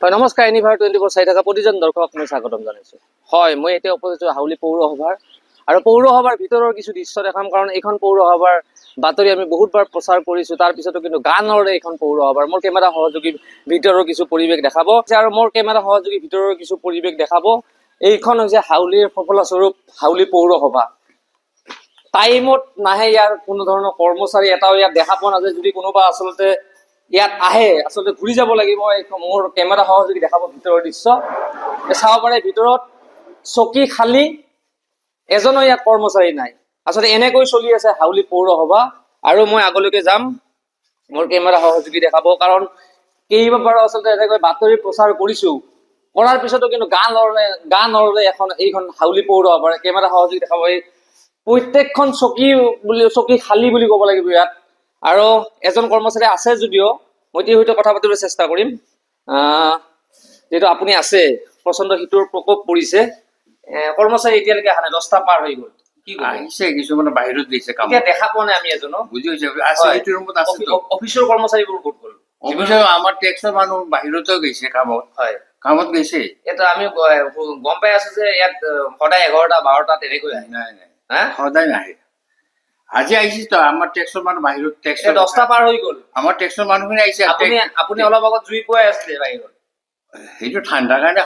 হয় নমস্কাৰ এনিভাৰ 24 চাই থকা প্ৰতিজন দৰ্শক মই স্বাগতম জনাইছো। হয় মই এতিয়া উপস্থিত হাউলি পৌৰসভাৰ আৰু পৌৰসভাৰ ভিতৰৰ কিছু দৃশ্য দেখাম, কাৰণ এইখন পৌৰসভাৰ বাতৰি আমি বহুতবাৰ প্ৰচাৰ কৰিছো, তাৰ পিছতো কিন্তু গানৰে এইখন পৌৰসভাৰ মোৰ কেমেৰা সহযোগী ভিতৰৰ কিছু পৰিৱেশ দেখাব আৰু মোৰ কেমেৰা সহযোগী ভিতৰৰ কিছু পৰিৱেশ দেখাব। এইখন হৈছে হাউলিৰ ফলাস্বৰূপ হাউলি পৌৰসভা। টাইমত নাহে ইয়াৰ কোনো ধৰণৰ কৰ্মচাৰী এটাও ইয়াত দেখা পোৱা নাযায়। যদি কোনোবা আচলতে ইয়াত আহে আচলতে ঘূৰি যাব লাগিব। মোৰ কেমেৰা সহযোগী দেখাব ভিতৰৰ দৃশ্য চাব পাৰে। ভিতৰত চকী খালী, এজনো ইয়াত কৰ্মচাৰী নাই। আচলতে এনেকৈ চলি আছে হাউলি পৌৰসভা। আৰু মই আগলৈকে যাম, মোৰ কেমেৰা সহযোগী দেখাব, কাৰণ কেইবাবাৰো আচলতে এনেকৈ বাতৰি প্ৰচাৰ কৰিছো, কৰাৰ পিছতো কিন্তু গান নলৰে এইখন হাউলি পৌৰসভাৰ। কেমেৰা সহযোগী দেখাব। এই প্ৰত্যেকখন চকী খালী বুলি ক'ব লাগিব ইয়াত। আৰু এজন কৰ্মচাৰী আছে যদিও মই তেওঁৰ সৈতে কথা পাতিবলৈ চেষ্টা কৰিম। যিহেতু আপুনি আছে, প্ৰচণ্ড শীতৰ প্ৰকোপ পৰিছে, কৰ্মচাৰী এতিয়ালৈকে অহা নাই, 10টা পাৰ হৈ গ'ল। কি আহিছে কিছুমানে বাহিৰত গৈছে কাম, এতিয়া দেখা পোৱা নাই আমি এজনো। বুজি পাইছে আছে সেইটো ৰুমত আছে। অফিচৰ কৰ্মচাৰীবোৰ ক'ত গ'ল? অফিচৰ আমাৰ টেক্সৰ মানুহ বাহিৰতো গৈছে কামত। হয়, কামত গৈছে। এতিয়া আমি গম পাই আছো যে ইয়াত সদায় 11টা 12টা তেনেকৈ আহে। নাই নাই হা সদায় নাহে। আজি আহিছে তো আমাৰ টেক্সৰ মানুহ বাহিৰত। টেক্স 10টা পাৰ হৈ গ'ল। আমাৰ টেক্সৰ মানুহখিনি আহিছে। আপুনি অলপ আগত জুই পুৱাই আছিলে বাহিৰত। সেইটো ঠাণ্ডাৰ কাৰণে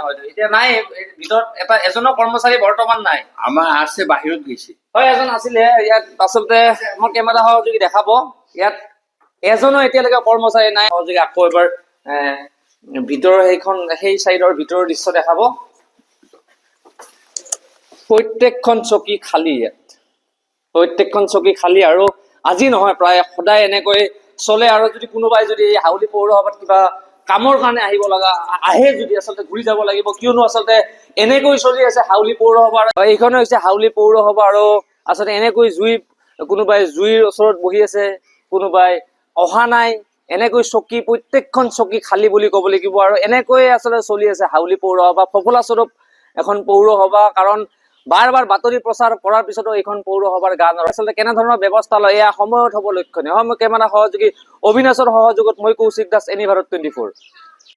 হয়তো। এতিয়া নাই ভিতৰত এজনো কৰ্মচাৰী বৰ্তমান নাই। আমাৰ আছে বাহিৰত গৈছে। হয় এজন আছিলে ইয়াত। আচলতে মোৰ কেমেৰা সহযোগী দেখাব, ইয়াত এজনো এতিয়ালৈকে কৰ্মচাৰী নাই। সহযোগী আকৌ এবাৰ ভিতৰৰ সেই চাইডৰ ভিতৰৰ দৃশ্য দেখাব। প্ৰত্যেকখন চকী খালী ইয়াত, প্ৰত্যেকখন চকী খালী। আৰু আজি নহয়, প্ৰায় সদায় এনেকৈ চলে। আৰু যদি কোনোবাই যদি এই হাউলি পৌৰসভাত কিবা কামৰ কাৰণে আহিব লগা আহে, যদি আচলতে ঘূৰি যাব লাগিব, কিয়নো আচলতে এনেকৈ চলি আছে হাউলি পৌৰসভা। এইখন হৈছে হাউলি পৌৰসভা। আৰু আচলতে এনেকৈ কোনোবাই জুইৰ ওচৰত বহি আছে, কোনোবাই অহা নাই, এনেকৈ চকী প্ৰত্যেকখন চকী খালী বুলি ক'ব লাগিব। আৰু এনেকৈয়ে আচলতে চলি আছে হাউলি পৌৰসভা, ফলাস্বৰূপ এখন পৌৰসভা। কাৰণ বাৰ বাৰ বাতৰি প্ৰচাৰ কৰাৰ পিছতো এইখন পৌৰসভাৰ গান আচলতে কেনেধৰণৰ ব্যৱস্থা লয় এয়া সময়ত হ'ব লক্ষণীয়। হয় মই কেমেৰা সহযোগী অবিনাশৰ সহযোগত মই কৌশিক দাস, এনিভাৰ 24।